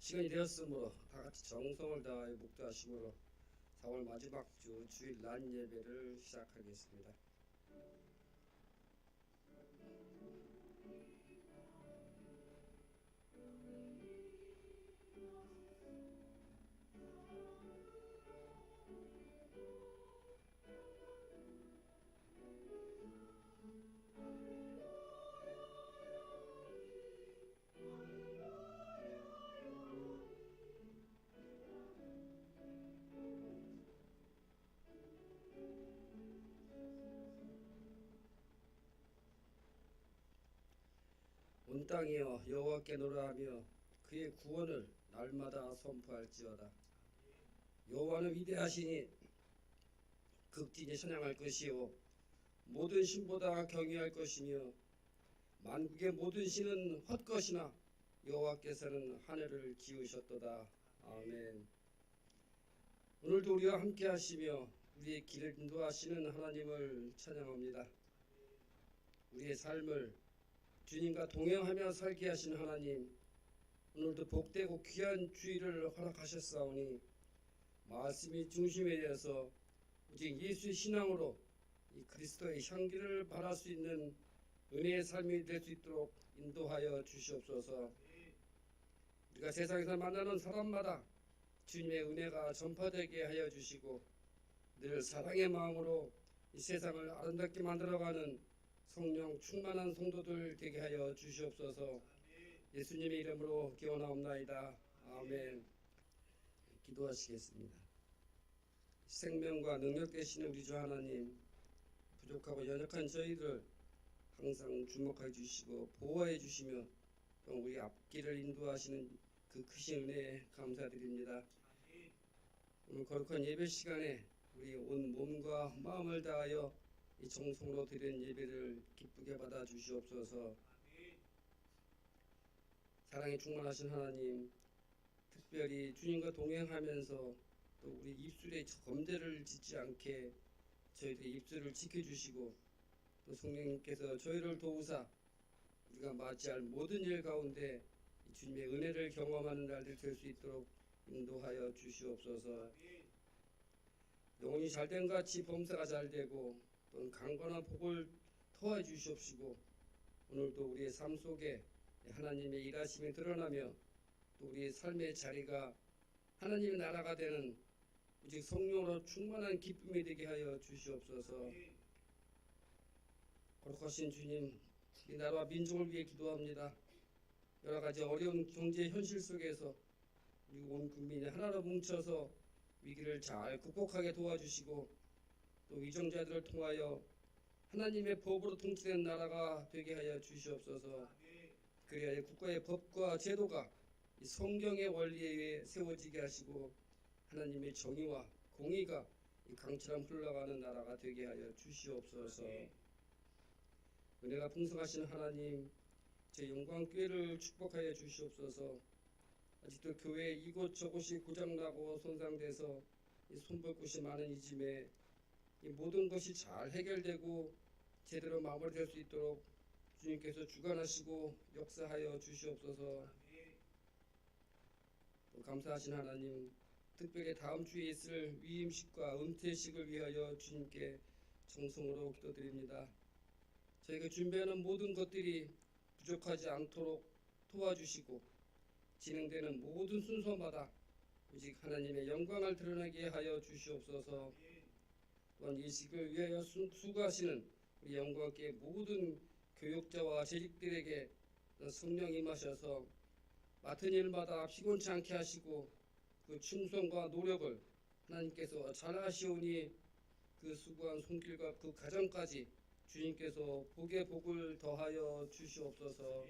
시간이 되었으므로 다 같이 정성을 다하여 묵도하심으로 4월 마지막 주 주일 낮 예배를 시작하겠습니다. 온 땅이여 여호와께 노래하며 그의 구원을 날마다 선포할지어다. 여호와는 위대하시니 극진히 찬양할 것이요 모든 신보다 경외할 것이며 만국의 모든 신은 헛것이나 여호와께서는 하늘을 지으셨도다. 아멘. 오늘도 우리와 함께 하시며 우리의 길을 인도하시는 하나님을 찬양합니다. 우리의 삶을 주님과 동행하며 살게 하신 하나님, 오늘도 복되고 귀한 주일을 허락하셨사오니 말씀이 중심에 되어서 오직 예수의 신앙으로 이 그리스도의 향기를 발할 수 있는 은혜의 삶이 될 수 있도록 인도하여 주시옵소서. 우리가 세상에서 만나는 사람마다 주님의 은혜가 전파되게 하여 주시고 늘 사랑의 마음으로 이 세상을 아름답게 만들어가는 성령 충만한 성도들 되게 하여 주시옵소서. 예수님의 이름으로 기원하옵나이다. 아멘. 기도하시겠습니다. 생명과 능력 되시는 우리 주 하나님, 부족하고 연약한 저희를 항상 주목해 주시고 보호해 주시며 또 우리 앞길을 인도하시는 그 크신 은혜에 감사드립니다. 오늘 거룩한 예배 시간에 우리 온 몸과 마음을 다하여 이 정성으로 드린 예배를 기쁘게 받아 주시옵소서. 사랑이 충만하신 하나님, 특별히 주님과 동행하면서 또 우리 입술에 검대를 짓지 않게 저희들의 입술을 지켜주시고 또 성령님께서 저희를 도우사 우리가 맞이할 모든 일 가운데 주님의 은혜를 경험하는 날들 될 수 있도록 인도하여 주시옵소서. 영혼이 잘된 같이 범사가 잘되고 또는 강건한 복을 토해 주시옵시고 오늘도 우리의 삶 속에 하나님의 일하심이 드러나며 또 우리의 삶의 자리가 하나님의 나라가 되는 오직 성령으로 충만한 기쁨이 되게 하여 주시옵소서. 거룩하신 주님, 이 나라와 민족을 위해 기도합니다. 여러 가지 어려운 경제 현실 속에서 우리 온 국민이 하나로 뭉쳐서 위기를 잘 극복하게 도와주시고 또 위정자들을 통하여 하나님의 법으로 통치된 나라가 되게 하여 주시옵소서. 그래야 국가의 법과 제도가 이 성경의 원리에 의해 세워지게 하시고 하나님의 정의와 공의가 이 강처럼 흘러가는 나라가 되게 하여 주시옵소서. 은혜가 풍성하신 하나님, 제 영광교회를 축복하여 주시옵소서. 아직도 교회 이곳 저곳이 고장나고 손상돼서 이 손볼 곳이 많은 이 짐에 이 모든 것이 잘 해결되고 제대로 마무리될 수 있도록 주님께서 주관하시고 역사하여 주시옵소서. 또 감사하신 하나님, 특별히 다음 주에 있을 위임식과 은퇴식을 위하여 주님께 정성으로 기도드립니다. 저희가 준비하는 모든 것들이 부족하지 않도록 도와주시고 진행되는 모든 순서마다 오직 하나님의 영광을 드러나게 하여 주시옵소서. 또한 이 식을 위하여 수고하시는 우리 영광께 모든 교육자와 재직들에게 성령 임하셔서 맡은 일마다 피곤치 않게 하시고 그 충성과 노력을 하나님께서 잘 하시오니 그 수고한 손길과 그 가정까지 주님께서 복에 복을 더하여 주시옵소서.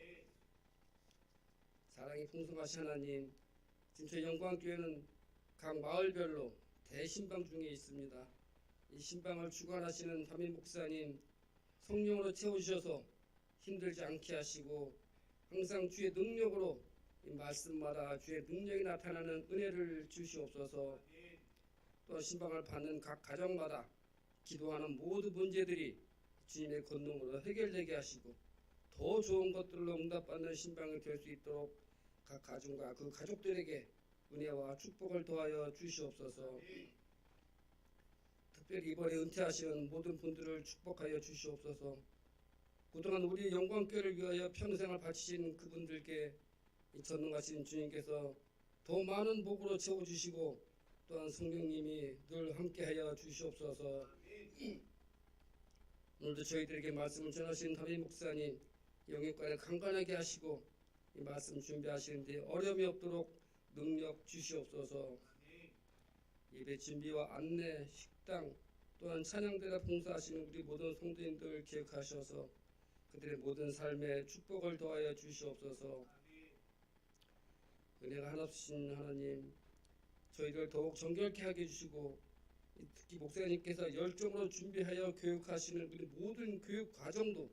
사랑이 풍성하신 하나님, 지금 저희 영광교회는 각 마을별로 대신방 중에 있습니다. 이 신방을 주관하시는 담임 목사님 성령으로 채워주셔서 힘들지 않게 하시고 항상 주의 능력으로 이 말씀마다 주의 능력이 나타나는 은혜를 주시옵소서. 또 신방을 받는 각 가정마다 기도하는 모든 문제들이 주님의 권능으로 해결되게 하시고 더 좋은 것들로 응답받는 신방이 될 수 있도록 각 가정과 그 가족들에게 은혜와 축복을 더하여 주시옵소서. 특별히 이번에 은퇴하시는 모든 분들을 축복하여 주시옵소서. 그동안 우리 영광교회를 위하여 평생을 바치신 그분들께 이 전능하신 주님께서 더 많은 복으로 채워주시고 또한 성령님이 늘 함께하여 주시옵소서. 오늘도 저희들에게 말씀을 전하신 담임 목사님 영역관을 강건하게 하시고 이 말씀 준비하시는데 어려움이 없도록 능력 주시옵소서. 예배 준비와 안내, 식당 또한 찬양대가 봉사하시는 우리 모든 성도님들 기억하셔서 그들의 모든 삶에 축복을 더하여 주시옵소서. 은혜가 한없으신 하나님, 저희를 더욱 정결케 하게 해주시고 특히 목사님께서 열정으로 준비하여 교육하시는 우리 모든 교육 과정도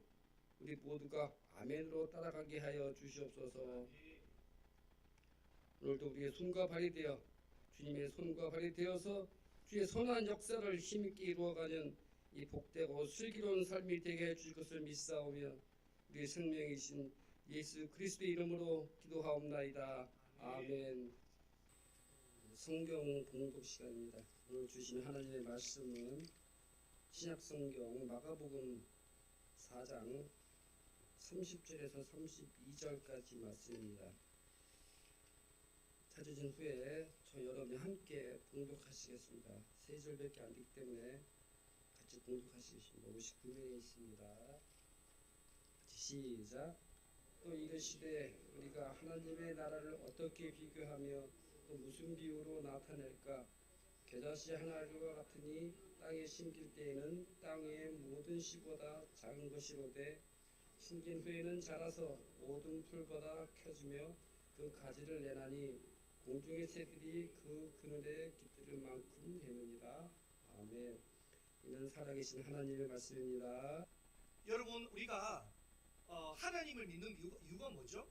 우리 모두가 아멘으로 따라가게 하여 주시옵소서. 오늘도 우리의 손과 발이 되어 주님의 손과 발이 되어서 주의 선한 역사를 힘있게 이루어가는 이 복되고 슬기로운 삶이 되게 해주실 것을 믿사오며 우리의 생명이신 예수 그리스도의 이름으로 기도하옵나이다. 아멘. 성경 봉독 시간입니다. 오늘 주신 하나님의 말씀은 신약성경 마가복음 4장 30절에서 32절까지 말씀입니다. 찾으신 후에 저 여러분이 함께 봉독하시겠습니다. 3절밖에 안 되기 때문에 같이 봉독하시겠습니다. 59명이 있습니다. 같이 시작. 또 이르시되 우리가 하나님의 나라를 어떻게 비교하며 또 무슨 비유로 나타낼까? 겨자씨 하나와 같으니 땅에 심길 때에는 땅의 모든 씨보다 작은 것이로되 심긴 후에는 자라서 모든 풀보다 켜지며 그 가지를 내나니 공중의 새들이 그 그늘에 깃들을 만큼 되느니라. 아멘. 이는 살아계신 하나님의 말씀입니다. 여러분, 우리가 하나님을 믿는 이유가 뭐죠?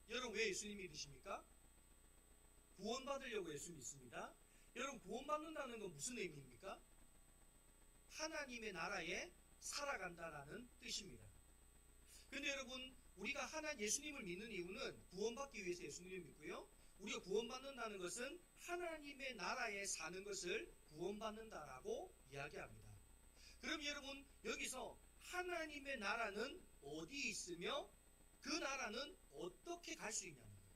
여러분, 왜 예수님 믿으십니까? 구원받으려고 예수 믿습니다. 여러분, 구원받는다는 건 무슨 의미입니까? 하나님의 나라에 살아간다라는 뜻입니다. 근데 여러분, 우리가 예수님을 믿는 이유는 구원받기 위해서 예수님을 믿고요. 우리가 구원받는다는 것은 하나님의 나라에 사는 것을 구원받는다라고 이야기합니다. 그럼 여러분, 여기서 하나님의 나라는 어디 있으며 그 나라는 어떻게 갈 수 있냐는 거예요.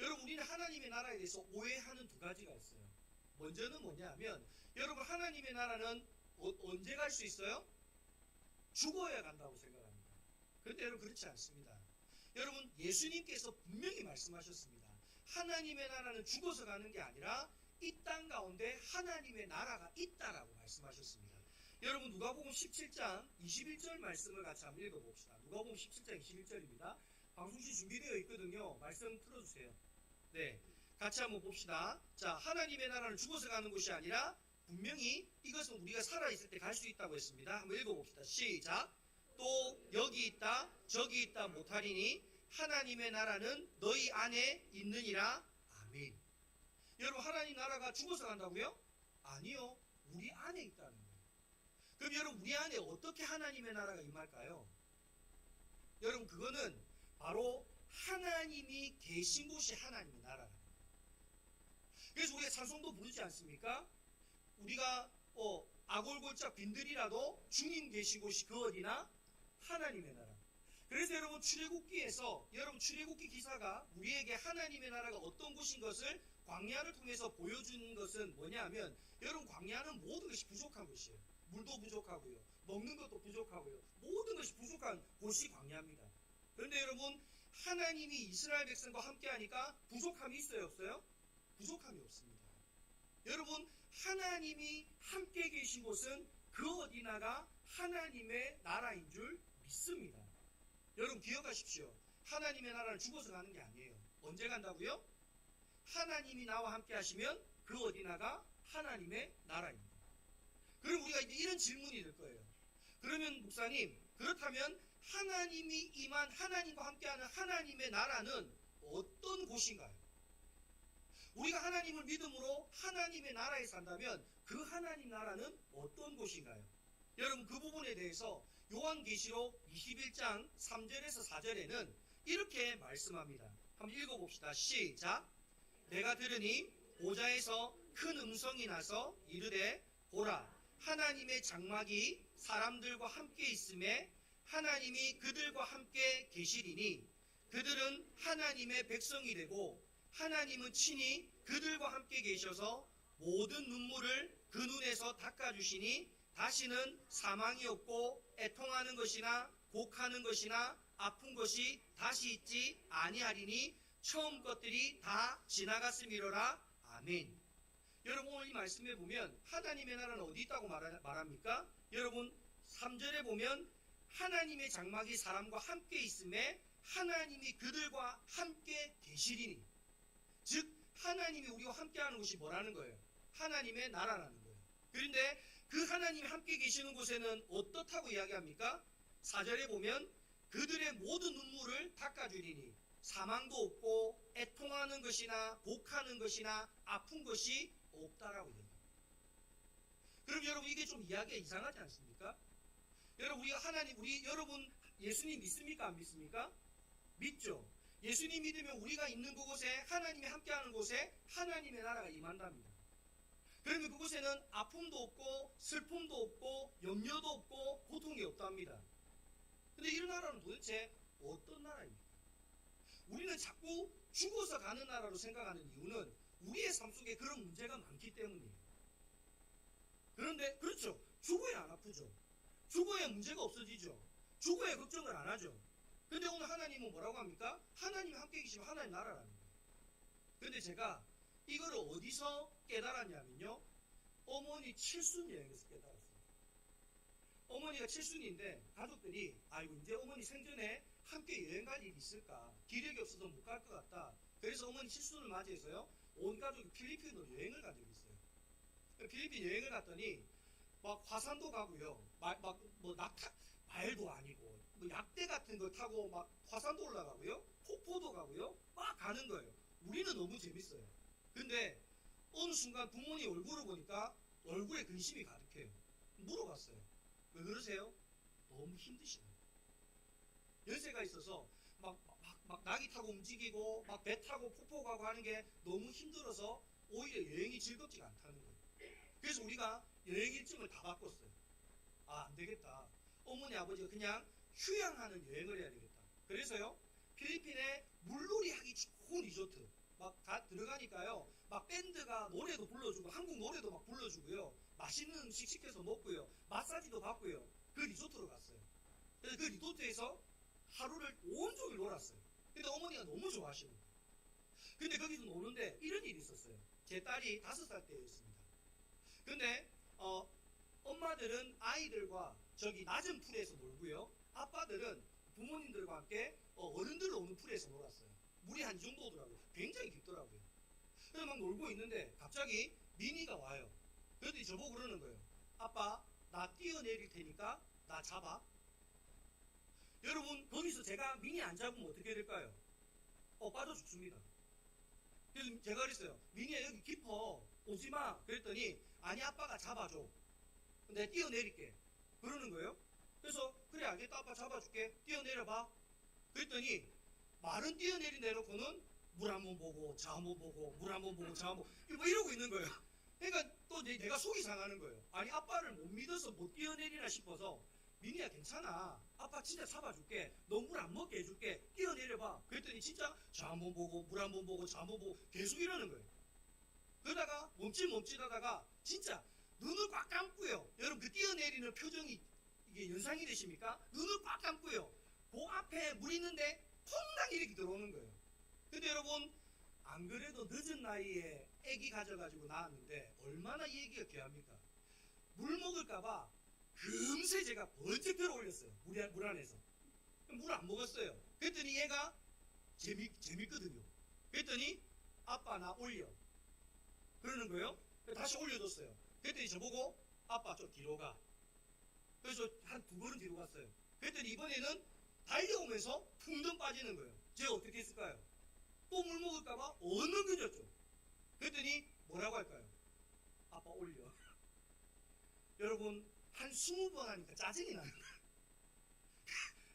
여러분, 우리는 하나님의 나라에 대해서 오해하는 두 가지가 있어요. 먼저는 뭐냐 하면 여러분, 하나님의 나라는 언제 갈 수 있어요? 죽어야 간다고 생각합니다. 그런데 여러분, 그렇지 않습니다. 여러분, 예수님께서 분명히 말씀하셨습니다. 하나님의 나라는 죽어서 가는 게 아니라 이 땅 가운데 하나님의 나라가 있다라고 말씀하셨습니다. 여러분, 누가복음 17장 21절 말씀을 같이 한번 읽어봅시다. 누가복음 17장 21절입니다. 방송시 준비되어 있거든요. 말씀 틀어주세요. 네, 같이 한번 봅시다. 자, 하나님의 나라는 죽어서 가는 곳이 아니라 분명히 이것은 우리가 살아있을 때 갈 수 있다고 했습니다. 한번 읽어봅시다. 시작. 또 여기 있다 저기 있다 못하리니 하나님의 나라는 너희 안에 있느니라. 아멘. 여러분, 하나님 나라가 죽어서 간다고요? 아니요, 우리 안에 있다는 거예요. 그럼 여러분, 우리 안에 어떻게 하나님의 나라가 임할까요? 여러분, 그거는 바로 하나님이 계신 곳이 하나님의 나라라는 거예요. 그래서 우리가 찬송도 부르지 않습니까? 우리가 아골골짝 빈들이라도 주님 계신 곳이 그 어디나 하나님의 나라. 그래서 여러분, 출애굽기에서 여러분 출애굽기 기사가 우리에게 하나님의 나라가 어떤 곳인 것을 광야를 통해서 보여주는 것은 뭐냐 하면 여러분, 광야는 모든 것이 부족한 곳이에요. 물도 부족하고요, 먹는 것도 부족하고요, 모든 것이 부족한 곳이 광야입니다. 그런데 여러분, 하나님이 이스라엘 백성과 함께 하니까 부족함이 있어요, 없어요? 부족함이 없습니다. 여러분, 하나님이 함께 계신 곳은 그 어디나가 하나님의 나라인 줄 믿습니다. 여러분, 기억하십시오. 하나님의 나라는 죽어서 가는 게 아니에요. 언제 간다고요? 하나님이 나와 함께 하시면 그 어디나가 하나님의 나라입니다. 그럼 우리가 이제 이런 질문이 될 거예요. 그러면 목사님, 그렇다면 하나님이 임한 하나님과 함께하는 하나님의 나라는 어떤 곳인가요? 우리가 하나님을 믿음으로 하나님의 나라에 산다면 그 하나님 나라는 어떤 곳인가요? 여러분, 그 부분에 대해서 요한계시록 21장 3절에서 4절에는 이렇게 말씀합니다. 한번 읽어봅시다. 시작. 내가 들으니 보좌에서 큰 음성이 나서 이르되 보라 하나님의 장막이 사람들과 함께 있음에 하나님이 그들과 함께 계시리니 그들은 하나님의 백성이 되고 하나님은 친히 그들과 함께 계셔서 모든 눈물을 그 눈에서 닦아주시니 다시는 사망이 없고 애통하는 것이나 곡하는 것이나 아픈 것이 다시 있지 아니하리니 처음 것들이 다 지나갔음이로라. 아멘. 여러분 오늘 이 말씀에 보면 하나님의 나라는 어디 있다고 말합니까? 여러분 3절에 보면 하나님의 장막이 사람과 함께 있음에 하나님이 그들과 함께 계시리니, 즉 하나님이 우리와 함께하는 것이 뭐라는 거예요? 하나님의 나라라는 거예요. 그런데 그 하나님이 함께 계시는 곳에는 어떻다고 이야기합니까? 4절에 보면 그들의 모든 눈물을 닦아주리니 사망도 없고 애통하는 것이나 곡하는 것이나 아픈 것이 없다라고 얘기합니다. 그럼 여러분 이게 좀 이야기가 이상하지 않습니까? 여러분 우리가 여러분 예수님 믿습니까? 안 믿습니까? 믿죠. 예수님 믿으면 우리가 있는 그곳에 하나님이 함께하는 곳에 하나님의 나라가 임한답니다. 그러면 그곳에는 아픔도 없고 슬픔도 없고 염려도 없고 고통이 없답니다. 근데 이 나라는 도대체 어떤 나라입니까? 우리는 자꾸 죽어서 가는 나라로 생각하는 이유는 우리의 삶 속에 그런 문제가 많기 때문이에요. 그런데 그렇죠. 죽어야 안 아프죠. 죽어야 문제가 없어지죠. 죽어야 걱정을 안 하죠. 근데 오늘 하나님은 뭐라고 합니까? 하나님이 함께 계시면 하나님 나라라는 거예요. 근데 제가 이거를 어디서 깨달았냐면요. 어머니 칠순 여행에서 깨달았어요. 어머니가 칠순인데 가족들이 아이고 이제 어머니 생전에 함께 여행 갈 일이 있을까? 기력이 없어서 못 갈 것 같다. 그래서 어머니 칠순을 맞이해서요. 온 가족이 필리핀으로 여행을 간 적이 있어요. 필리핀 여행을 갔더니 막 화산도 가고요. 뭐 낙타 말도 아니고 뭐 약대 같은 거 타고 막 화산도 올라가고요. 폭포도 가고요. 막 가는 거예요. 우리는 너무 재밌어요. 근데 어느 순간 부모님 얼굴을 보니까 얼굴에 근심이 가득해요. 물어봤어요. 왜 그러세요? 너무 힘드시네요. 연세가 있어서 막 낙이 타고 움직이고 막 배 타고 폭포 가고 하는 게 너무 힘들어서 오히려 여행이 즐겁지가 않다는 거예요. 그래서 우리가 여행 일정을 다 바꿨어요. 아, 안 되겠다. 어머니 아버지가 그냥 휴양하는 여행을 해야 되겠다. 그래서요 필리핀에 물놀이 하기 좋은 리조트 막 들어가니까요 막 밴드가 노래도 불러주고 한국 노래도 막 불러주고요 맛있는 음식 시켜서 먹고요 마사지도 받고요 그 리조트로 갔어요. 그래서 그 리조트에서 하루를 온종일 놀았어요. 근데 어머니가 너무 좋아하시는 거예요. 근데 거기서 노는데 이런 일이 있었어요. 제 딸이 5살 때였습니다. 근데 엄마들은 아이들과 저기 낮은 풀에서 놀고요 아빠들은 부모님들과 함께 어른들 노는 풀에서 놀았어요. 물이 한 이 정도 오더라고요. 굉장히 깊더라고요. 그래서 막 놀고 있는데 갑자기 미니가 와요. 그랬더니 저보고 그러는 거예요. 아빠 나 뛰어내릴 테니까 나 잡아. 여러분 거기서 제가 미니 안 잡으면 어떻게 될까요? 빠져 죽습니다. 그래서 제가 그랬어요. 미니야 여기 깊어 오지마. 그랬더니 아니 아빠가 잡아줘. 내가 뛰어내릴게. 그러는 거예요. 그래서 그래 알겠다 아빠 잡아줄게. 뛰어내려봐. 그랬더니 말은 뛰어내리 내놓고는 물 한번 보고 저 한번 보고 물 한번 보고 저 한번 뭐 이러고 있는 거예요. 그러니까 또 내가 속이 상하는 거예요. 아니 아빠를 못 믿어서 못 뛰어내리나 싶어서 미니야 괜찮아 아빠 진짜 잡아줄게. 너 물 안 먹게 해줄게. 뛰어내려봐. 그랬더니 진짜 저 한번 보고 물 한번 보고 저 한번 보고 계속 이러는 거예요. 그러다가 멈칫하다가 진짜 눈을 꽉 감고요. 여러분 그 뛰어내리는 표정이 이게 연상이 되십니까? 눈을 꽉 감고요. 그 앞에 물 있는데 퐁당 이렇게 들어오는 거예요. 근데 여러분 안 그래도 늦은 나이에 애기 가져가지고 나왔는데 얼마나 이 애기가 귀합니까? 물 먹을까봐 금세 제가 번쩍 들어 올렸어요. 물 안에서. 물 안 먹었어요. 그랬더니 얘가 재밌거든요. 그랬더니 아빠 나 올려. 그러는 거예요. 다시 올려줬어요. 그랬더니 저보고 아빠 좀 뒤로 가. 그래서 한 2번은 뒤로 갔어요. 그랬더니 이번에는 달려오면서 풍덩 빠지는 거예요. 제가 어떻게 했을까요? 또 물 먹을까봐 얼른 그렸죠. 그랬더니 뭐라고 할까요? 아빠 올려. 여러분 한 20번 하니까 짜증이 나는 거예요.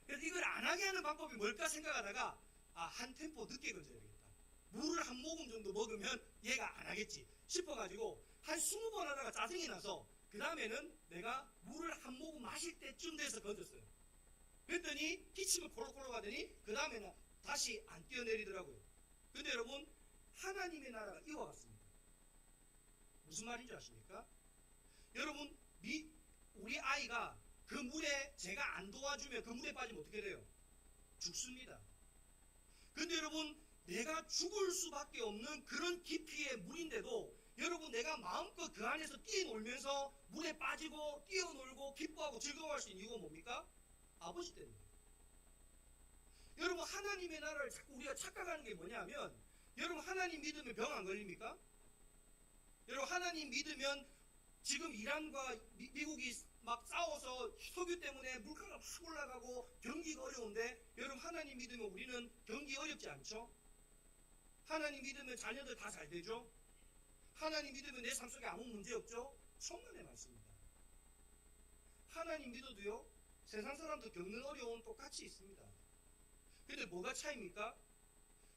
그래서 이걸 안 하게 하는 방법이 뭘까 생각하다가 한 템포 늦게 건져야 되겠다. 물을 한 모금 정도 먹으면 얘가 안 하겠지 싶어가지고 한 20번 하다가 짜증이 나서 그 다음에는 내가 물을 한 모금 마실 때쯤 돼서 건졌어요. 그랬더니 기침을 콜록콜록 하더니 그 다음에는 다시 안 뛰어내리더라고요. 근데 여러분, 하나님의 나라가 이와 같습니다. 무슨 말인지 아십니까? 여러분, 우리 아이가 그 물에 제가 안 도와주면 그 물에 빠지면 어떻게 돼요? 죽습니다. 근데 여러분, 내가 죽을 수밖에 없는 그런 깊이의 물인데도 여러분, 내가 마음껏 그 안에서 뛰어놀면서 물에 빠지고 뛰어놀고 기뻐하고 즐거워할 수 있는 이유가 뭡니까? 아버지 때문에. 여러분, 하나님의 나라를 자꾸 우리가 착각하는 게 뭐냐면, 여러분, 하나님 믿으면 병 안 걸립니까? 여러분, 하나님 믿으면 지금 이란과 미국이 막 싸워서 석유 때문에 물가가 막 올라가고 경기가 어려운데, 여러분, 하나님 믿으면 우리는 경기 어렵지 않죠? 하나님 믿으면 자녀들 다 잘 되죠? 하나님 믿으면 내 삶 속에 아무 문제 없죠? 천만의 말씀입니다. 하나님 믿어도요, 세상 사람도 겪는 어려움 똑같이 있습니다. 근데 뭐가 차이입니까?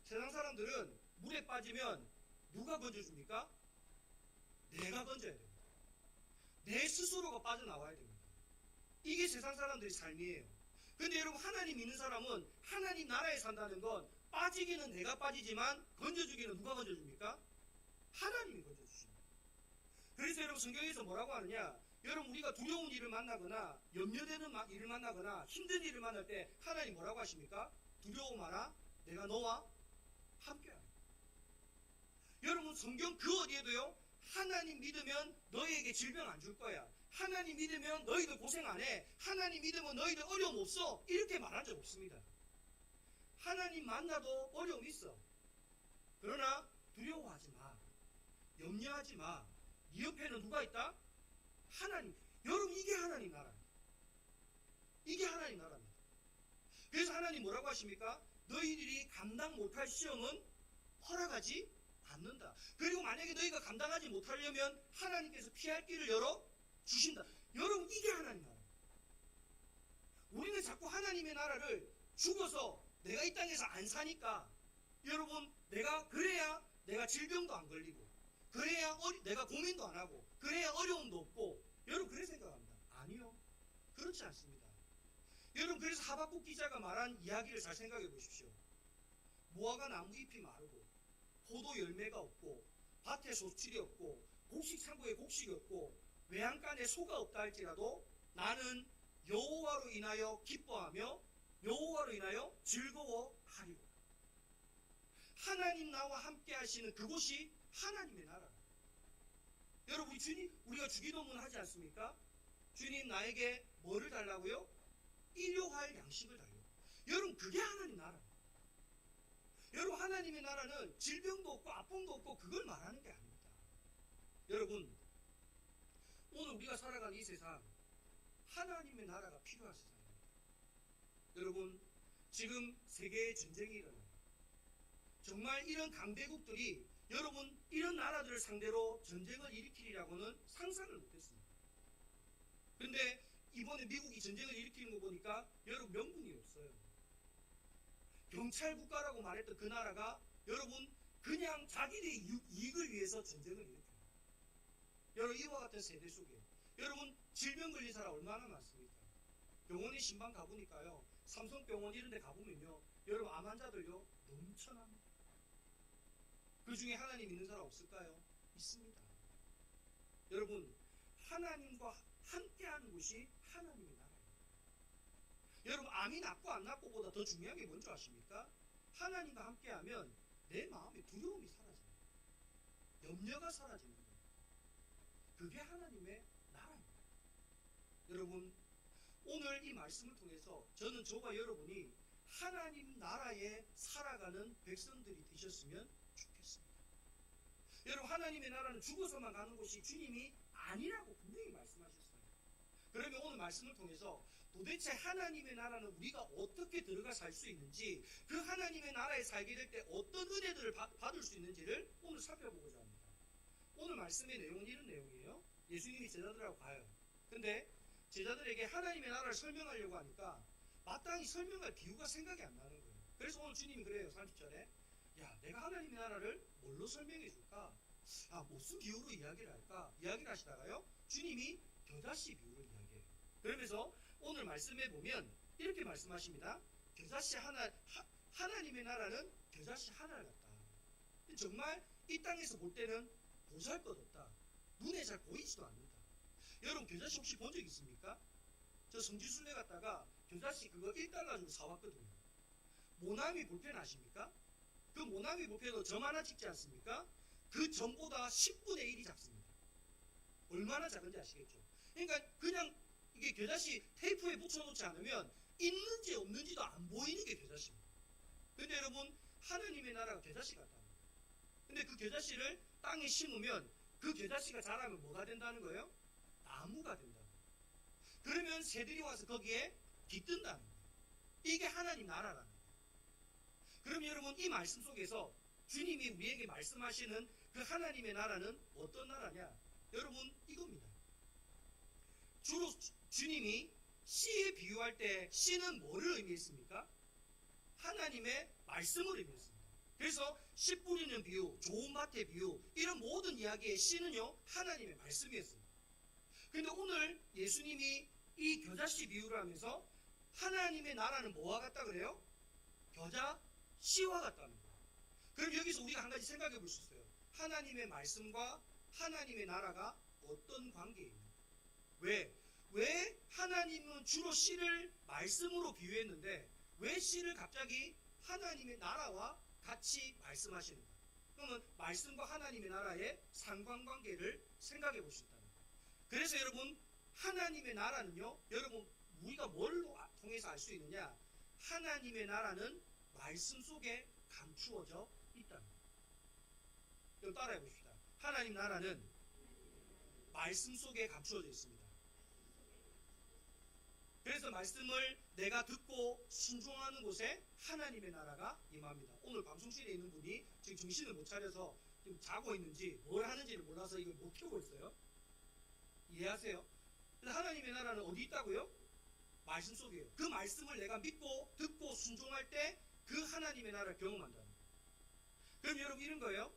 세상 사람들은 물에 빠지면 누가 건져줍니까? 내가 건져야 됩니다. 내 스스로가 빠져나와야 됩니다. 이게 세상 사람들의 삶이에요. 근데 여러분, 하나님 믿는 사람은 하나님 나라에 산다는 건 빠지기는 내가 빠지지만 건져주기는 누가 건져줍니까? 하나님이 건져주십니다. 그래서 여러분, 성경에서 뭐라고 하느냐? 여러분, 우리가 두려운 일을 만나거나 염려되는 일을 만나거나 힘든 일을 만날 때 하나님 뭐라고 하십니까? 두려워 마라, 내가 너와 함께하라. 여러분, 성경 그 어디에도요, 하나님 믿으면 너희에게 질병 안 줄 거야, 하나님 믿으면 너희들 고생 안 해, 하나님 믿으면 너희들 어려움 없어, 이렇게 말한 적 없습니다. 하나님 만나도 어려움 있어. 그러나 두려워하지 마, 염려하지 마. 네 옆에는 누가 있다? 하나님. 여러분, 이게 하나님 나라입니다. 이게 하나님 나라입니다. 그래서 하나님 뭐라고 하십니까? 너희들이 감당 못할 시험은 허락하지 않는다. 그리고 만약에 너희가 감당하지 못하려면 하나님께서 피할 길을 열어 주신다. 여러분, 이게 하나님 나라입니다. 우리는 자꾸 하나님의 나라를 죽어서 내가 이 땅에서 안 사니까, 여러분, 내가 그래야 내가 질병도 안 걸리고, 그래야 내가 고민도 안 하고, 그래야 어려움도 없고, 여러분, 그래 생각합니다. 아니요, 그렇지 않습니다. 여러분, 그래서 하박국 기자가 말한 이야기를 잘 생각해 보십시오. 무화과 나무 잎이 마르고, 포도 열매가 없고, 밭에 소출이 없고, 곡식 창고에 곡식이 없고, 외양간에 소가 없다 할지라도 나는 여호와로 인하여 기뻐하며 여호와로 인하여 즐거워하리라. 하나님 나와 함께 하시는 그곳이 하나님의 나라. 여러분, 우리가 주기도문 하지 않습니까? 주님, 나에게 뭐를 달라고요? 일용할 양식을 달라고. 여러분, 그게 하나님 나라입니다. 여러분, 하나님의 나라는 질병도 없고 아픔도 없고 그걸 말하는 게 아닙니다. 여러분, 오늘 우리가 살아가는 이 세상, 하나님의 나라가 필요한 세상입니다. 여러분, 지금 세계의 전쟁이 일어나요. 정말 이런 강대국들이 여러분, 이런 나라들을 상대로 전쟁을 일으키리라고는 상상을 못했습니다. 그런데 이번에 미국이 전쟁을 일으키는 거 보니까 여러분, 명분이 없어요. 경찰 국가라고 말했던 그 나라가 여러분, 그냥 자기들의 이익을 위해서 전쟁을 일으켜요. 여러분, 이와 같은 세대 속에 여러분, 질병 걸린 사람 얼마나 많습니까? 병원에 신방 가보니까요, 삼성병원 이런 데 가보면요, 여러분, 암 환자들요 넘쳐납니다. 그 중에 하나님 있는 사람 없을까요? 있습니다. 여러분, 하나님과 함께하는 곳이 하나님의 나라입니다. 여러분, 암이 낫고 안 낫고보다 더 중요한 게 뭔지 아십니까? 하나님과 함께하면 내 마음에 두려움이 사라집니다. 염려가 사라지는 거예요. 그게 하나님의 나라입니다. 여러분, 오늘 이 말씀을 통해서 저는 저와 여러분이 하나님 나라에 살아가는 백성들이 되셨으면 좋겠습니다. 여러분, 하나님의 나라는 죽어서만 가는 곳이 주님이 아니라고 분명히 말씀하셨어요. 그러면 오늘 말씀을 통해서 도대체 하나님의 나라는 우리가 어떻게 들어가 살 수 있는지, 그 하나님의 나라에 살게 될 때 어떤 은혜들을 받을 수 있는지를 오늘 살펴보고자 합니다. 오늘 말씀의 내용은 이런 내용이에요. 예수님이 제자들하고 가요. 근데 제자들에게 하나님의 나라를 설명하려고 하니까 마땅히 설명할 비유가 생각이 안 나는 거예요. 그래서 오늘 주님이 그래요. 30절에 야 내가 하나님의 나라를 뭘로 설명해 줄까? 무슨 비유로 이야기를 할까? 이야기를 하시다가요 주님이 겨자씨 비유를 이야기해요. 그러면서 오늘 말씀해 보면 이렇게 말씀하십니다. 겨자씨 하나님의 나라는 겨자씨 하나를 같다. 정말 이 땅에서 볼 때는 보잘것없다. 눈에 잘 보이지도 않는다. 여러분 겨자씨 혹시 본 적 있습니까? 저 성지순례 갔다가 겨자씨 그거 1달러 주고 사왔거든요. 모나미 볼펜 아십니까? 그 모나미 볼펜도 점 하나 찍지 않습니까? 그 점보다 10분의 1이 작습니다. 얼마나 작은지 아시겠죠? 그러니까 그냥 이게 겨자씨 테이프에 붙여놓지 않으면 있는지 없는지도 안 보이는 게 겨자씨입니다. 근데 여러분 하나님의 나라가 겨자씨 같다는 거예요. 근데 그 겨자씨를 땅에 심으면 그 겨자씨가 자라면 뭐가 된다는 거예요? 나무가 된다는 거예요. 그러면 새들이 와서 거기에 깃든다는 거예요. 이게 하나님 나라라는 거예요. 그럼 여러분 이 말씀 속에서 주님이 우리에게 말씀하시는 그 하나님의 나라는 어떤 나라냐? 여러분 이겁니다. 주로 주님이 씨에 비유할 때 씨는 뭐를 의미했습니까? 하나님의 말씀을 의미했습니다. 그래서 씨 뿌리는 비유, 좋은 밭의 비유 이런 모든 이야기의 씨는요 하나님의 말씀이었습니다. 그런데 오늘 예수님이 이 겨자씨 비유를 하면서 하나님의 나라는 뭐와 같다 그래요? 겨자 씨와 같다는 거예요. 그럼 여기서 우리가 한 가지 생각해 볼 수 있어요. 하나님의 말씀과 하나님의 나라가 어떤 관계입니까? 왜 하나님은 주로 씨를 말씀으로 비유했는데 왜 씨를 갑자기 하나님의 나라와 같이 말씀하시는가? 그러면 말씀과 하나님의 나라의 상관관계를 생각해 볼 수 있다는 거예요. 그래서 여러분 하나님의 나라는요 여러분 우리가 뭘로 통해서 알 수 있느냐? 하나님의 나라는 말씀 속에 감추어져 있다는 거예요. 여러분 따라해 봅시다. 하나님 나라는 말씀 속에 감추어져 있습니다. 그래서 말씀을 내가 듣고 순종하는 곳에 하나님의 나라가 임합니다. 오늘 방송실에 있는 분이 지금 정신을 못 차려서 지금 자고 있는지 뭘 하는지를 몰라서 이걸 못 켜고 있어요. 이해하세요? 그래서 하나님의 나라는 어디 있다고요? 말씀 속이에요. 그 말씀을 내가 믿고 듣고 순종할 때 그 하나님의 나라를 경험한다는 거예요. 그럼 여러분 이런 거예요.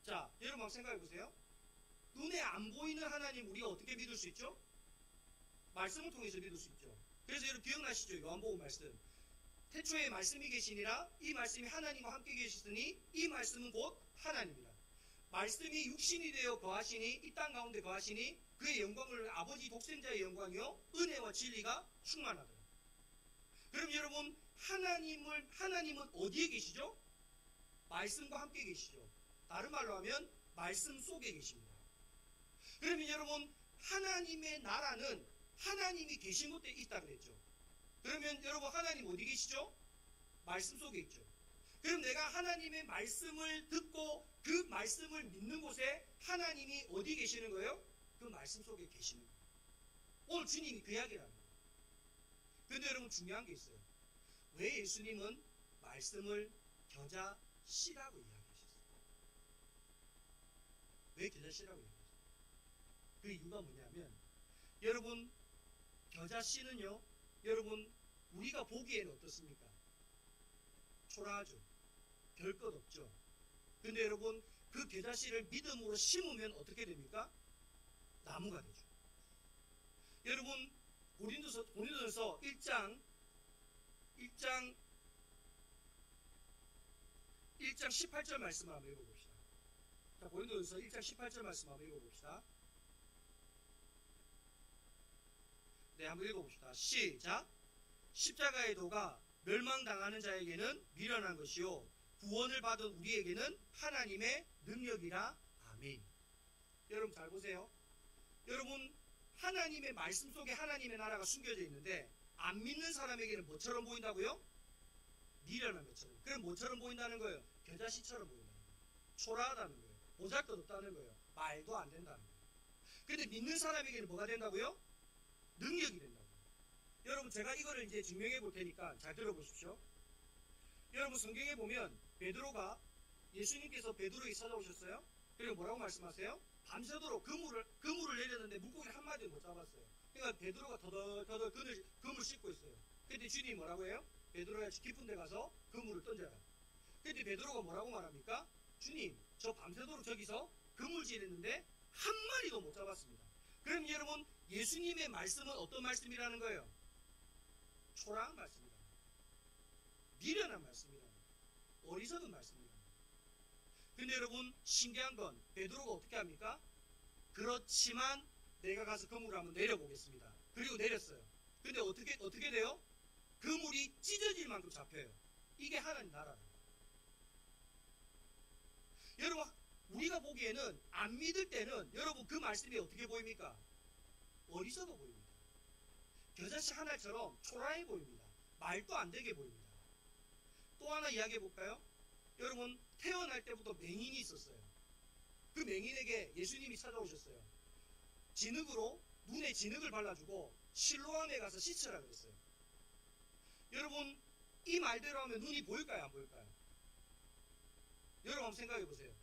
자, 여러분 한번 생각해 보세요. 눈에 안 보이는 하나님 우리가 어떻게 믿을 수 있죠? 말씀을 통해서 믿을 수 있죠. 그래서 여러분 기억나시죠? 요한복음 말씀. 태초에 말씀이 계시니라 이 말씀이 하나님과 함께 계시더니 이 말씀은 곧 하나님이라. 말씀이 육신이 되어 거하시니 이 땅 가운데 거하시니 그의 영광을 아버지 독생자의 영광이요 은혜와 진리가 충만하더라. 그럼 여러분 하나님은 어디에 계시죠? 말씀과 함께 계시죠. 다른 말로 하면 말씀 속에 계십니다. 그러면 여러분 하나님의 나라는 하나님이 계신 곳에 있다 그랬죠. 그러면 여러분 하나님 어디 계시죠? 말씀 속에 있죠. 그럼 내가 하나님의 말씀을 듣고 그 말씀을 믿는 곳에 하나님이 어디 계시는 거예요? 그 말씀 속에 계시는 거예요. 오늘 주님이 그 이야기를 합니다. 그런데 여러분 중요한 게 있어요. 왜 예수님은 말씀을 겨자 씨라고 이야기하셨어요? 왜 겨자 씨라고 이야기하셨어요? 그 이유가 뭐냐면 여러분 겨자 씨는요 여러분 우리가 보기에는 어떻습니까? 초라하죠. 별 것 없죠. 근데 여러분 그 겨자 씨를 믿음으로 심으면 어떻게 됩니까? 나무가 되죠. 여러분 고린도전서 1장 18절 말씀을 한번 읽어봅시다. 자, 고린도전서 1장 18절 말씀 한번 읽어봅시다. 네, 한번 읽어봅시다. 시작. 십자가의 도가 멸망당하는 자에게는 미련한 것이요 구원을 받은 우리에게는 하나님의 능력이라. 아멘. 여러분 잘 보세요. 여러분 하나님의 말씀 속에 하나님의 나라가 숨겨져 있는데 안 믿는 사람에게는 뭐처럼 보인다고요? 미련한 것처럼. 그럼 뭐처럼 보인다는 거예요? 겨자씨처럼 보인다는 거예요. 초라하다는 거예요. 보잘것없다는 거예요. 말도 안 된다는 거예요. 근데 믿는 사람에게는 뭐가 된다고요? 능력이 된다고요. 여러분 제가 이거를 이제 증명해 볼 테니까 잘 들어보십시오. 여러분 성경에 보면 베드로가 예수님께서 베드로에게 찾아오셨어요. 그리고 뭐라고 말씀하세요? 밤새도록 그물을 내렸는데 물고기를 한 마디도 못 잡았어요. 그러니까 베드로가 더덜 그물 씻고 있어요. 근데 주님이 뭐라고 해요? 베드로야 깊은 데 가서 그물을 던져라. 그때 베드로가 뭐라고 말합니까? 주님, 저 밤새도록 저기서 그물질했는데 한 마리도 못 잡았습니다. 그럼 여러분, 예수님의 말씀은 어떤 말씀이라는 거예요? 초라한 말씀이다. 미련한 말씀이다. 어리석은 말씀이다. 근데 여러분, 신기한 건 베드로가 어떻게 합니까? 그렇지만 내가 가서 그물을 한번 내려보겠습니다. 그리고 내렸어요. 근데 어떻게 돼요? 그물이 찢어질 만큼 잡혀요. 이게 하나님 나라예요. 여러분, 우리가 보기에는 안 믿을 때는 여러분 그 말씀이 어떻게 보입니까? 어리석어 보입니다. 겨자씨 하나처럼 초라해 보입니다. 말도 안 되게 보입니다. 또 하나 이야기해 볼까요? 여러분, 태어날 때부터 맹인이 있었어요. 그 맹인에게 예수님이 찾아오셨어요. 눈에 진흙을 발라주고 실로암에 가서 씻으라 그랬어요. 여러분, 이 말대로 하면 눈이 보일까요, 안 보일까요? 여러분 한번 생각해 보세요.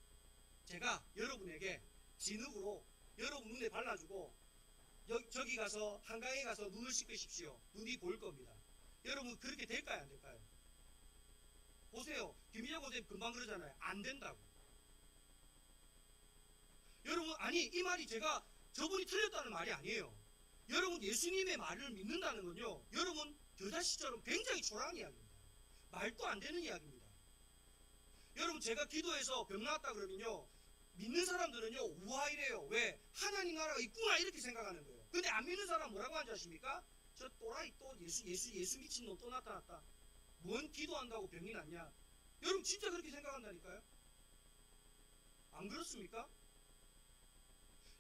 제가 여러분에게 진흙으로 여러분 눈에 발라주고 저기 가서 한강에 가서 눈을 씻으십시오. 눈이 보일 겁니다. 여러분 그렇게 될까요, 안 될까요? 보세요. 김희정 선생님 금방 그러잖아요. 안 된다고. 여러분, 아니 이 말이 제가 저분이 틀렸다는 말이 아니에요. 여러분, 예수님의 말을 믿는다는 건요, 여러분 겨자씨처럼 굉장히 초라한 이야기입니다. 말도 안 되는 이야기입니다. 여러분, 제가 기도해서 병 나았다 그러면요, 믿는 사람들은요, 우와 이래요. 왜? 하나님 나라가 있구나 이렇게 생각하는 거예요. 근데 안 믿는 사람 뭐라고 하는지 아십니까? 저 또라이 또 예수 미친놈 또 나타났다. 뭔 기도한다고 병이 낫냐? 여러분 진짜 그렇게 생각한다니까요. 안 그렇습니까?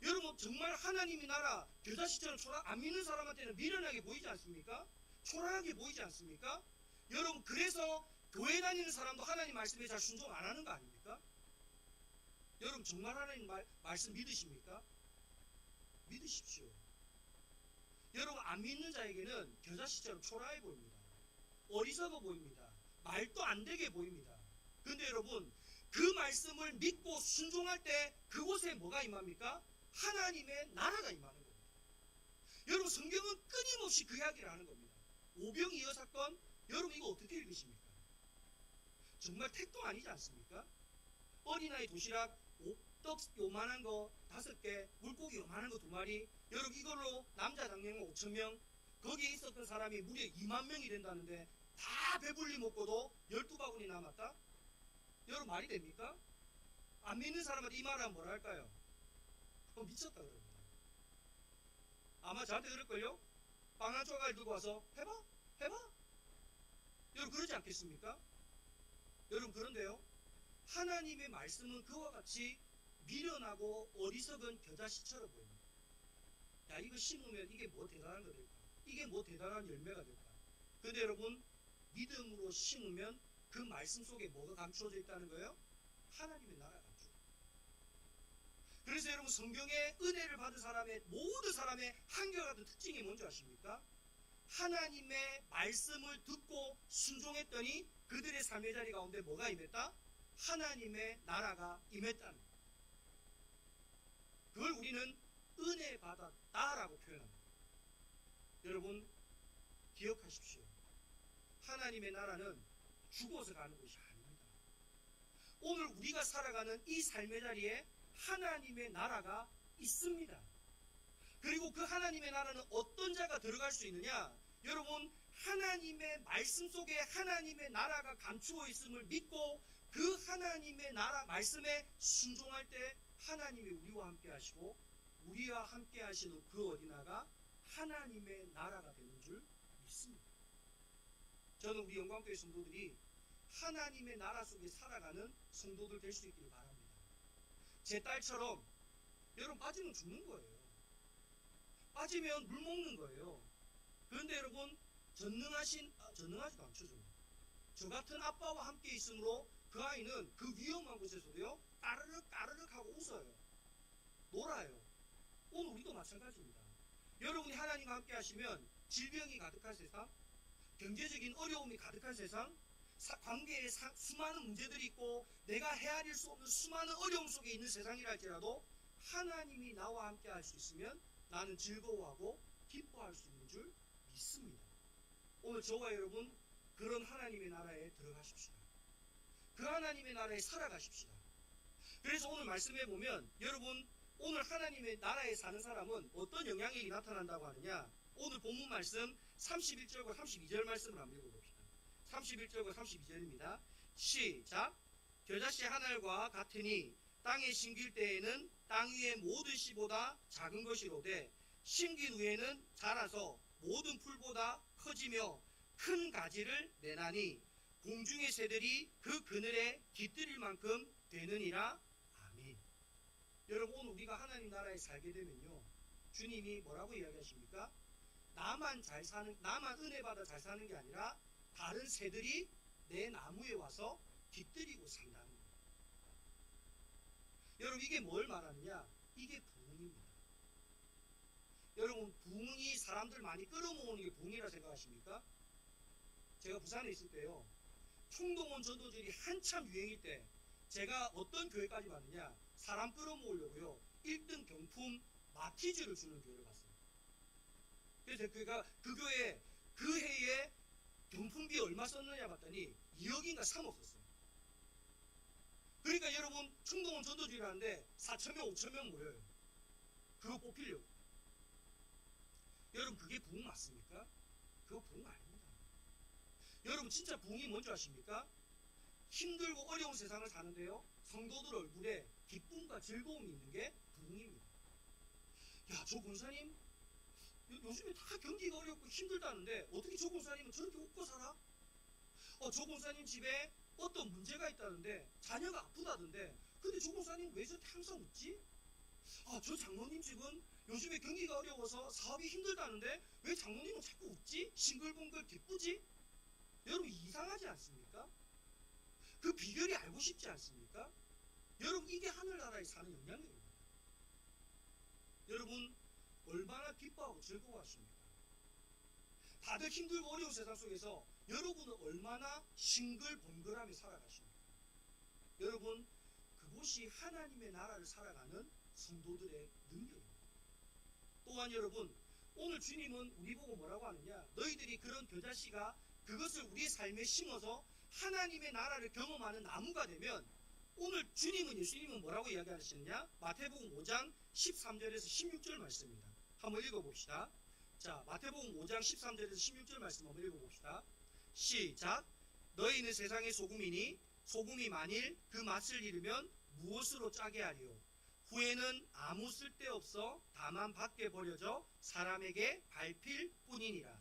여러분, 정말 하나님의 나라 겨자씨처럼 안 믿는 사람한테는 미련하게 보이지 않습니까? 초라하게 보이지 않습니까? 여러분, 그래서 교회 다니는 사람도 하나님 말씀에 잘 순종 안 하는 거 아닙니까? 여러분, 정말 하나님 말씀 믿으십니까? 믿으십시오. 여러분, 안 믿는 자에게는 겨자씨처럼 초라해 보입니다. 어리석어 보입니다. 말도 안 되게 보입니다. 근데 여러분, 그 말씀을 믿고 순종할 때 그곳에 뭐가 임합니까? 하나님의 나라가 임하는 겁니다. 여러분, 성경은 끊임없이 그 이야기를 하는 겁니다. 오병이어 사건, 여러분 이거 어떻게 읽으십니까? 정말 택도 아니지 않습니까? 어린아이 도시락 떡 요만한 거 5개, 물고기 요만한 거 2마리, 여러분 이걸로 남자 장례금 5,000명, 거기에 있었던 사람이 무려 2만 명이 된다는데 다 배불리 먹고도 12바구니 남았다? 여러분 말이 됩니까? 안 믿는 사람한테 이 말을 하면 뭐라 할까요? 미쳤다 그럽니다. 아마 저한테 그럴걸요? 빵 한 조각을 들고 와서 해봐? 여러분 그러지 않겠습니까? 여러분, 그런데요, 하나님의 말씀은 그와 같이 미련하고 어리석은 겨자씨처럼 보입니다. 야, 이거 심으면 이게 뭐 대단한 거 될까? 이게 뭐 대단한 열매가 될까? 근데 여러분, 믿음으로 심으면 그 말씀 속에 뭐가 감추어져 있다는 거예요? 하나님의 나라가 감추어져 있다. 그래서 여러분, 성경의 은혜를 받은 사람의 모든 사람의 한결같은 특징이 뭔지 아십니까? 하나님의 말씀을 듣고 순종했더니 그들의 삶의 자리 가운데 뭐가 임했다? 하나님의 나라가 임했다는 거예요. 그걸 우리는 은혜 받았다라고 표현합니다. 여러분, 기억하십시오. 하나님의 나라는 죽어서 가는 것이 아닙니다. 오늘 우리가 살아가는 이 삶의 자리에 하나님의 나라가 있습니다. 그리고 그 하나님의 나라는 어떤 자가 들어갈 수 있느냐? 여러분, 하나님의 말씀 속에 하나님의 나라가 감추어 있음을 믿고 그 하나님의 나라 말씀에 순종할 때 하나님이 우리와 함께 하시고 우리와 함께 하시는 그 어린아가 하나님의 나라가 되는 줄 믿습니다. 저는 우리 영광교회 성도들이 하나님의 나라 속에 살아가는 성도들 될 수 있기를 바랍니다. 제 딸처럼 여러분 빠지면 죽는 거예요. 빠지면 물 먹는 거예요. 그런데 여러분, 전능하지도 않죠. 저 같은 아빠와 함께 있으므로 그 아이는 그 위험한 곳에서도요, 까르륵 하고 웃어요. 놀아요. 오늘 우리도 마찬가지입니다. 여러분이 하나님과 함께 하시면 질병이 가득한 세상, 경제적인 어려움이 가득한 세상, 관계에 수많은 문제들이 있고 내가 헤아릴 수 없는 수많은 어려움 속에 있는 세상이라 할지라도 하나님이 나와 함께 할 수 있으면 나는 즐거워하고 기뻐할 수 있는 줄 믿습니다. 오늘 저와 여러분 그런 하십시다. 그 하나님의 나라에 살아가십시다. 그래서 오늘 말씀해 보면 여러분 오늘 하나님의 나라에 사는 사람은 어떤 영향력이 나타난다고 하느냐, 오늘 본문 말씀 31절과 32절 말씀을 한번 읽어봅시다. 31절과 32절입니다. 시작. 겨자씨 한 알과 같으니 땅에 심길 때에는 땅 위의 모든 씨보다 작은 것이로되 심긴 후에는 자라서 모든 풀보다 커지며 큰 가지를 내나니 공중의 새들이 그 그늘에 깃들일 만큼 되느니라. 아멘. 여러분 오늘 우리가 하나님 나라에 살게 되면요, 주님이 뭐라고 이야기하십니까? 나만 은혜 받아 잘 사는 게 아니라 다른 새들이 내 나무에 와서 깃들이고 산다는 거예요. 여러분 이게 뭘 말하느냐? 이게 부흥입니다. 여러분 부흥이 사람들 많이 끌어모으는 게 부흥이라 생각하십니까? 제가 부산에 있을 때요, 총동원 전도절이 한참 유행일 때 제가 어떤 교회까지 봤느냐, 사람 끌어모으려고요 1등 경품 마티즈를 주는 교회를 봤어요. 그래서 그 교회에 그 해에 경품비 얼마 썼느냐 봤더니 2억인가 3억 썼어요. 그러니까 여러분 총동원 전도주의라는데 4,000명 5,000명 모여요. 그거 뽑히려고. 여러분 그게 부흥 맞습니까? 그거 부흥 아닙니다. 여러분 진짜 부흥이 뭔지 아십니까? 힘들고 어려운 세상을 사는데요, 성도들 얼굴에 기쁨과 즐거움이 있는 게 부흥입니다. 야, 저 권사님 요즘에 다 경기가 어렵고 힘들다는데 어떻게 저 권사님은 저렇게 웃고 살아? 저 권사님 집에 어떤 문제가 있다는데 자녀가 아프다던데 근데 저 권사님 왜 저렇게 항상 웃지? 저 장로님 집은 요즘에 경기가 어려워서 사업이 힘들다는데 왜 장로님은 자꾸 웃지? 싱글벙글 기쁘지? 여러분 이상하지 않습니까? 그 비결이 알고 싶지 않습니까? 여러분 이게 하늘나라에 사는 영향력입니다. 여러분 얼마나 기뻐하고 즐거워하십니까? 다들 힘들고 어려운 세상 속에서 여러분은 얼마나 싱글벙글하며 살아가십니까? 여러분 그곳이 하나님의 나라를 살아가는 성도들의 능력입니다. 또한 여러분 오늘 주님은 우리 보고 뭐라고 하느냐, 너희들이 그런 겨자씨가 그것을 우리의 삶에 심어서 하나님의 나라를 경험하는 나무가 되면, 오늘 예수님은 뭐라고 이야기하시느냐, 마태복음 5장 13절에서 16절 말씀입니다. 한번 읽어봅시다. 자, 마태복음 5장 13절에서 16절 말씀 한번 읽어봅시다. 시작. 너희는 세상의 소금이니 소금이 만일 그 맛을 잃으면 무엇으로 짜게 하리요? 후에는 아무 쓸데없어 다만 밖에 버려져 사람에게 밟힐 뿐이니라.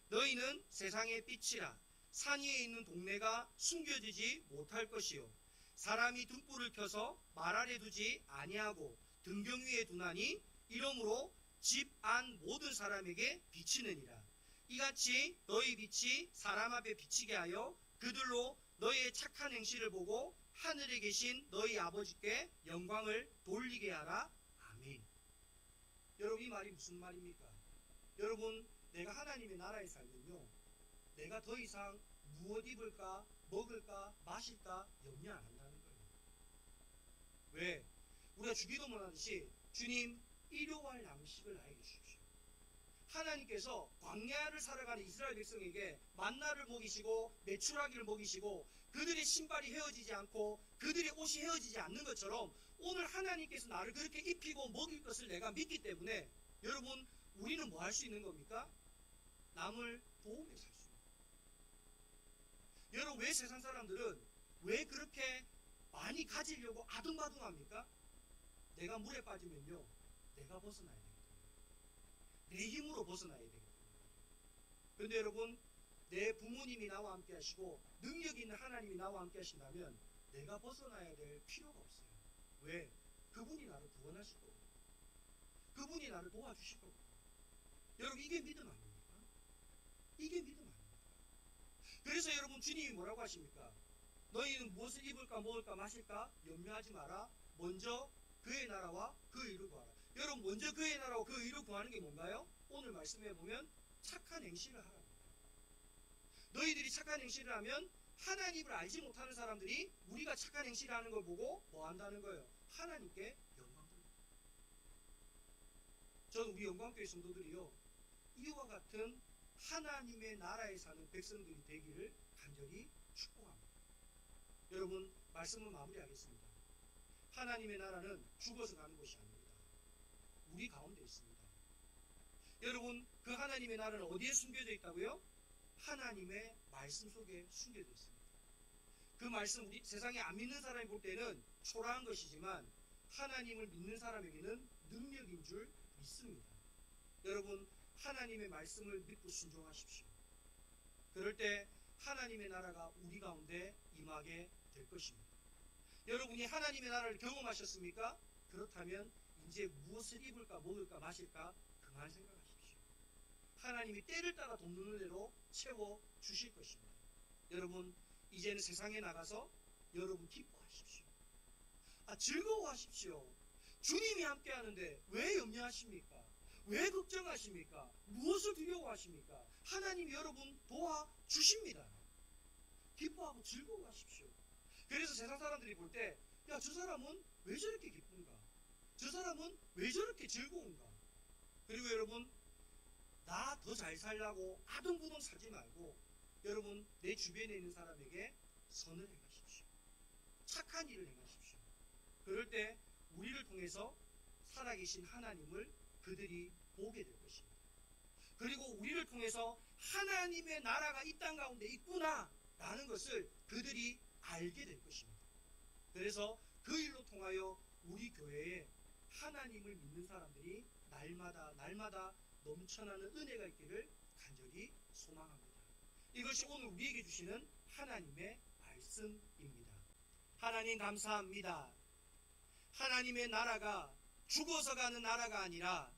너희는 세상의 빛이라. 산 위에 있는 동네가 숨겨지지 못할 것이요, 사람이 등불을 켜서 말 아래 두지 아니하고 등경 위에 두나니 이러므로 집 안 모든 사람에게 비치느니라. 이같이 너희 빛이 사람 앞에 비치게 하여 그들로 너희의 착한 행실을 보고 하늘에 계신 너희 아버지께 영광을 돌리게 하라. 아멘. 여러분 이 말이 무슨 말입니까? 여러분 내가 하나님의 나라에 살면요, 내가 더 이상 무엇 입을까 먹을까 마실까 염려 안 한다는 거예요. 왜? 우리가 주기도문 하듯이 주님 일용할 양식을 나에게 주십시오. 하나님께서 광야를 살아가는 이스라엘 백성에게 만나를 먹이시고 메추라기를 먹이시고 그들의 신발이 헤어지지 않고 그들의 옷이 헤어지지 않는 것처럼 오늘 하나님께서 나를 그렇게 입히고 먹일 것을 내가 믿기 때문에 여러분 우리는 뭐 할 수 있는 겁니까? 남을 도우며 살 수 있는 겁니다. 여러분 왜 세상 사람들은 왜 그렇게 많이 가지려고 아둥바둥합니까? 내가 물에 빠지면요, 내가 벗어나야 되기 때문에, 내 힘으로 벗어나야 되기 때문에. 그런데 여러분 내 부모님이 나와 함께 하시고 능력 있는 하나님이 나와 함께 하신다면 내가 벗어나야 될 필요가 없어요. 왜? 그분이 나를 구원하실 거고 그분이 나를 도와주실 거고. 여러분 이게 믿음 아닙니까? 이게 믿음 아닙니까? 그래서 여러분 주님이 뭐라고 하십니까? 너희는 무엇을 입을까 먹을까 마실까 염려하지 마라. 먼저 그의 나라와 그 의를 구하라. 여러분 먼저 그의 나라와 그 의를 구하는 게 뭔가요? 오늘 말씀해 보면 착한 행실을 하라. 너희들이 착한 행실을 하면 하나님을 알지 못하는 사람들이 우리가 착한 행실을 하는 걸 보고 뭐 한다는 거예요? 하나님께 영광 돌립니다. 저는 우리 영광교회 성도들이요, 이와 같은 하나님의 나라에 사는 백성들이 되기를 간절히 축복합니다. 여러분, 말씀을 마무리하겠습니다. 하나님의 나라는 죽어서 가는 것이 아닙니다. 우리 가운데 있습니다. 여러분, 그 하나님의 나라는 어디에 숨겨져 있다고요? 하나님의 말씀 속에 숨겨져 있습니다. 그 말씀, 우리 세상에 안 믿는 사람이 볼 때는 초라한 것이지만 하나님을 믿는 사람에게는 능력인 줄 믿습니다. 여러분, 하나님의 말씀을 믿고 순종하십시오. 그럴 때 하나님의 나라가 우리 가운데 임하게 될 것입니다. 여러분이 하나님의 나라를 경험하셨습니까? 그렇다면 이제 무엇을 입을까 먹을까 마실까 그만 생각하십시오. 하나님이 때를 따라 돈 넣는 대로 채워주실 것입니다. 여러분, 이제는 세상에 나가서 여러분 기뻐하십시오. 즐거워하십시오. 주님이 함께 하는데 왜 염려하십니까? 왜 걱정하십니까? 무엇을 두려워하십니까? 하나님이 여러분 도와주십니다. 기뻐하고 즐거워하십시오. 그래서 세상 사람들이 볼 때, 야, 저 사람은 왜 저렇게 기쁜가? 저 사람은 왜 저렇게 즐거운가? 그리고 여러분, 나 더 잘 살라고 아둥부둥 살지 말고 여러분, 내 주변에 있는 사람에게 선을 행하십시오. 착한 일을 행하십시오. 그럴 때 우리를 통해서 살아계신 하나님을 그들이 보게 될 것입니다. 그리고 우리를 통해서 하나님의 나라가 이 땅 가운데 있구나 라는 것을 그들이 알게 될 것입니다. 그래서 그 일로 통하여 우리 교회에 하나님을 믿는 사람들이 날마다 넘쳐나는 은혜가 있기를 간절히 소망합니다. 이것이 오늘 우리에게 주시는 하나님의 말씀입니다. 하나님 감사합니다. 하나님의 나라가 죽어서 가는 나라가 아니라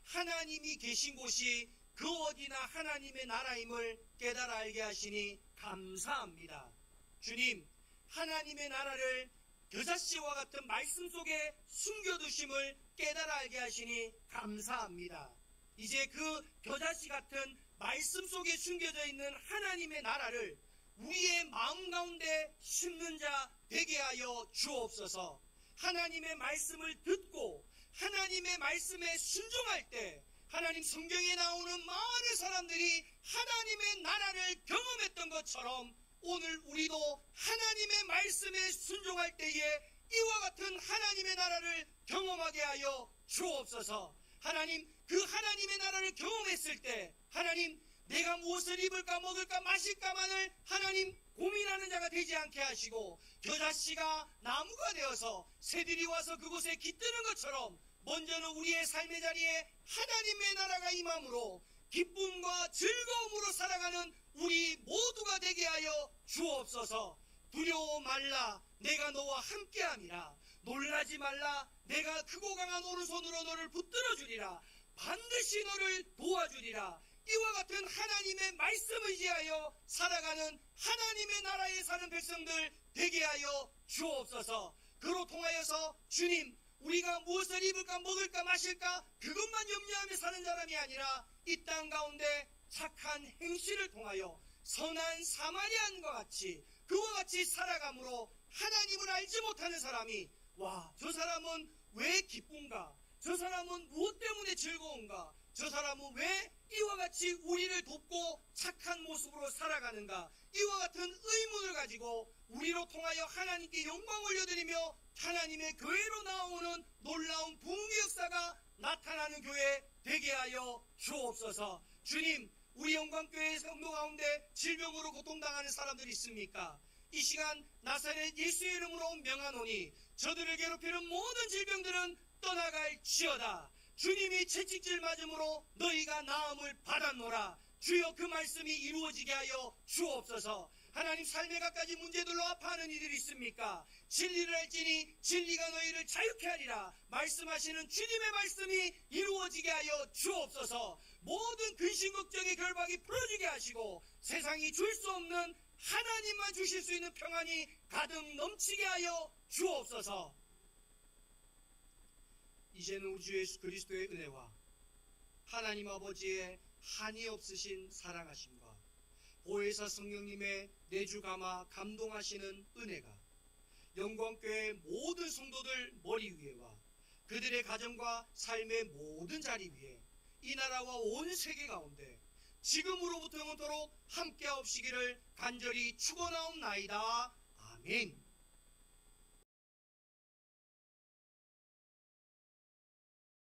하나님이 계신 곳이 그 어디나 하나님의 나라임을 깨달아 알게 하시니 감사합니다. 주님, 하나님의 나라를 겨자씨와 같은 말씀 속에 숨겨두심을 깨달아 알게 하시니 감사합니다. 이제 그 겨자씨 같은 말씀 속에 숨겨져 있는 하나님의 나라를 우리의 마음 가운데 심는 자 되게 하여 주옵소서. 하나님의 말씀을 듣고 하나님의 말씀에 순종할 때 하나님 성경에 나오는 많은 사람들이 하나님의 나라를 경험했던 것처럼 오늘 우리도 하나님의 말씀에 순종할 때에 이와 같은 하나님의 나라를 경험하게 하여 주옵소서. 하나님, 그 하나님의 나라를 경험했을 때 하나님, 내가 무엇을 입을까 먹을까 마실까만을 하나님 고민하는 자가 되지 않게 하시고 겨자씨가 나무가 되어서 새들이 와서 그곳에 깃드는 것처럼 먼저는 우리의 삶의 자리에 하나님의 나라가 임함으로 기쁨과 즐거움으로 살아가는 우리 모두가 되게 하여 주옵소서. 두려워 말라, 내가 너와 함께함이라. 놀라지 말라, 내가 크고 강한 오른손으로 너를 붙들어 주리라. 반드시 너를 도와주리라. 이와 같은 하나님의 말씀을 의지하여 살아가는 하나님의 나라에 사는 백성들 되게 하여 주옵소서. 그로 통하여서 주님, 우리가 무엇을 입을까 먹을까 마실까 그것만 염려하며 사는 사람이 아니라 이 땅 가운데 착한 행실을 통하여 선한 사마리아인과 같이 그와 같이 살아감으로 하나님을 알지 못하는 사람이 와, 저 사람은 왜 기쁜가? 저 사람은 무엇 때문에 즐거운가? 저 사람은 왜 이와 같이 우리를 돕고 착한 모습으로 살아가는가? 이와 같은 의문을 가지고 우리로 통하여 하나님께 영광 올려드리며 하나님의 교회로 나오는 놀라운 부흥의 역사가 나타나는 교회 되게 하여 주옵소서. 주님, 우리 영광교회 성도 가운데 질병으로 고통당하는 사람들이 있습니까? 이 시간 나사렛 예수의 이름으로 명하노니 저들을 괴롭히는 모든 질병들은 떠나갈지어다. 주님이 채찍질 맞음으로 너희가 나음을 받았노라. 주여, 그 말씀이 이루어지게 하여 주옵소서. 하나님, 삶의 갖가지 문제들로 아파하는 이들이 있습니까? 진리를 알지니 진리가 너희를 자유케 하리라. 말씀하시는 주님의 말씀이 이루어지게 하여 주옵소서. 모든 근심 걱정의 결박이 풀어지게 하시고 세상이 줄 수 없는 하나님만 주실 수 있는 평안이 가득 넘치게 하여 주옵소서. 이제는 우리 주 예수 그리스도의 은혜와 하나님 아버지의 한이 없으신 사랑하심과 보혜사 성령님의 내주 감화 감동하시는 은혜가 영광교회 모든 성도들 머리 위에와 그들의 가정과 삶의 모든 자리 위에 이 나라와 온 세계 가운데 지금으로부터 영원토록 함께하옵시기를 간절히 축원하옵나이다. 아멘. 아멘.